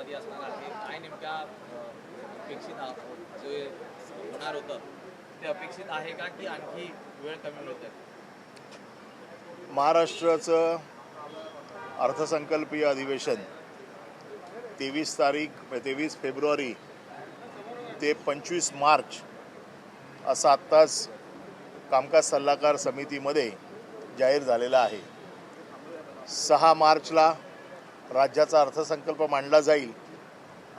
राष्ट्रवादी असणार आहे, काय नेमका अपेक्षित जे होणार होतं ते अपेक्षित आहे का की आणखी वेळ कमी मिळत आहे? महाराष्ट्राचं अर्थसंकल्पीय अधिवेशन 23 फेब्रुवारी ते 25 मार्च असं आत्ताच कामकाज सल्लागार समितीमध्ये जाहीर झालेला आहे. 6 मार्चला राज्याचा अर्थसंकल्प मांडला जाईल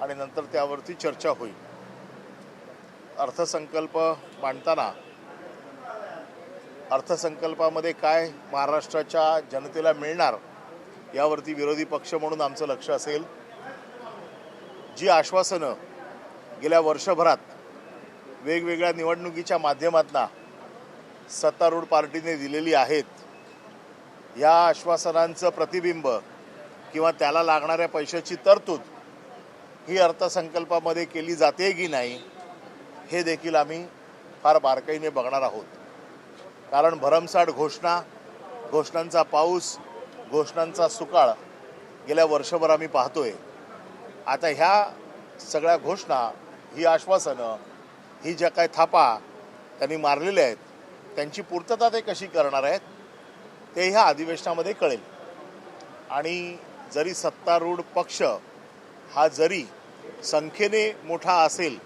आणि नंतर त्यावरती चर्चा होईल. अर्थसंकल्प मांडताना अर्थसंकल्पामध्ये काय महाराष्ट्राच्या जनतेला मिळणार यावरती विरोधी पक्ष म्हणून आमचं लक्ष असेल. जी आश्वासनं गेल्या वर्षभरात वेगवेगळ्या निवडणुकीच्या माध्यमातून सत्तारूढ पार्टीने दिलेली आहेत, या आश्वासनांचं प्रतिबिंब किंवा त्याला लागणाऱ्या पैशाची तरतूद ही अर्थसंकल्पामध्ये केली जाते की नाही हे देखील आम्ही फार बारकाईने बघणार आहोत. कारण भरमसाठ घोषणांचा पाऊस, घोषणांचा सुकाळ गेल्या वर्षभर आम्ही पाहतोय. आता ह्या सगळ्या घोषणा, ही आश्वासनं, ही ज्या काय थापा त्यांनी मारलेल्या आहेत त्यांची पूर्तता ते कशी करणार आहेत ते ह्या अधिवेशनामध्ये कळेल. आणि जरी सत्तारूढ पक्ष हा जरी संख्येने मोठा असेल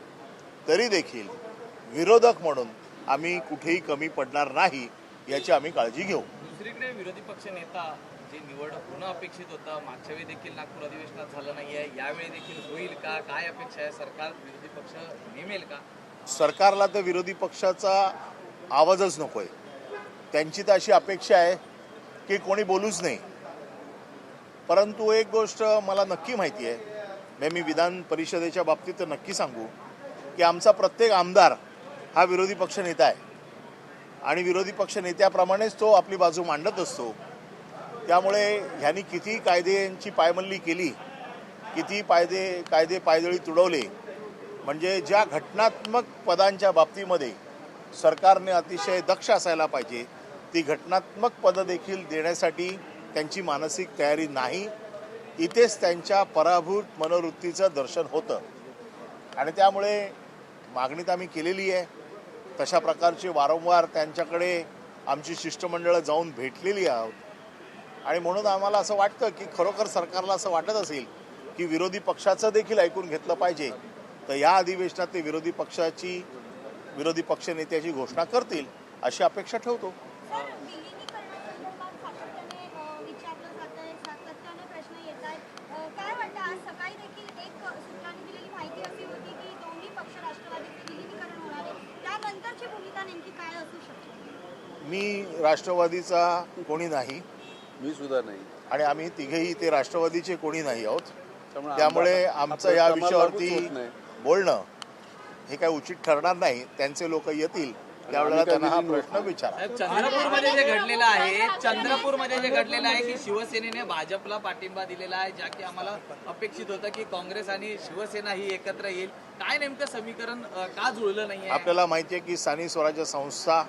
तरी देखील विरोधक म्हणून आम्ही कुठेही कमी पडणार नाही याची आम्ही काळजी घेऊ. दुसरीकडे विरोधी पक्ष नेता जे निवड होणं अपेक्षित होतं, मागच्या वेळी देखील नागपूर अधिवेशनात झालं नाहीये, यावेळी देखील होईल का? काय अपेक्षा आहे? सरकार विरोधी पक्ष नेमेल का? सरकारला तर विरोधी पक्षाचा आवाजच नकोय. त्यांची तर अशी अपेक्षा आहे की कोणी बोलूच नाही. परंतु एक गोष्ट मला नक्की माहिती आहे, मी विधान परिषदेच्या बाबतीत तर नक्की सांगू की आमचा प्रत्येक आमदार हा विरोधी पक्ष नेता आहे आणि विरोधी पक्ष नेत्याप्रमाणेच तो आपली बाजू मांडत असतो. त्यामुळे ह्यांनी किती कायद्यांची पायमल्ली केली, किती कायदे पायदळी तुडवले, म्हणजे ज्या घटनात्मक पदांच्या बाबतीमध्ये सरकारने अतिशय दक्ष असायला पाहिजे ती घटनात्मक पदं देखील देण्यासाठी त्यांची मानसिक तयारी नाही. इथेच त्यांच्या पराभूत मनोवृत्तीचं दर्शन होतं. आणि त्यामुळे मागणी तर आम्ही केलेली आहे. तशा प्रकारचे वारंवार त्यांच्याकडे आमची शिष्टमंडळं जाऊन भेटलेली आहोत. आणि म्हणून आम्हाला असं वाटतं की खरोखर सरकारला असं वाटत असेल की विरोधी पक्षाचं देखील ऐकून घेतलं पाहिजे, तर या अधिवेशनात ते विरोधी पक्ष नेत्याची घोषणा करतील अशी अपेक्षा ठेवतो. मी राष्ट्रवादीचा कोणी नाही, मी सुद्धा नाही आणि आम्ही तिघेही ते राष्ट्रवादीचे कोणी नाही आहोत. त्यामुळे आमचं या विषयावरती बोलणं हे काय उचित ठरणार नाही. त्यांचे लोक येतील त्यावेळेला त्यांना हा प्रश्न विचारा. चंद्रपूरमध्ये जे घडलेलं आहे की शिवसेनेने भाजपला पाठिंबा दिलेला आहे, ज्या की आम्हाला अपेक्षित होतं की काँग्रेस आणि शिवसेना ही एकत्र येईल. काय नेमकं समीकरण का जुळलं नाहीये? आपल्याला माहिती आहे की स्थानिक स्वराज्य संस्था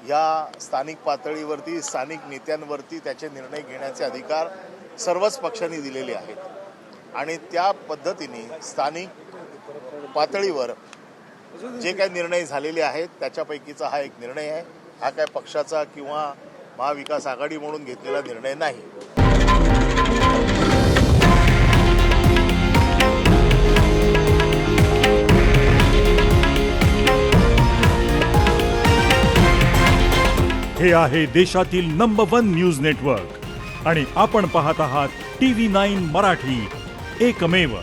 या स्थानिक पातळीवरती स्थानिक नेत्यांवरती त्याचे निर्णय घेण्याचे अधिकार सर्वच पक्षांनी दिलेले आहेत. आणि त्या पद्धतीने स्थानिक पातळीवर जे काही निर्णय झालेले आहेत त्याच्यापैकीचा हा एक निर्णय आहे. हा काय पक्षाचा किंवा महाविकास आघाडी म्हणून घेतलेला निर्णय नाही. हे आहे देशातील नंबर 1 न्यूज नेटवर्क आणि आपण पाहत आहात TV9 मराठी, एकमेव.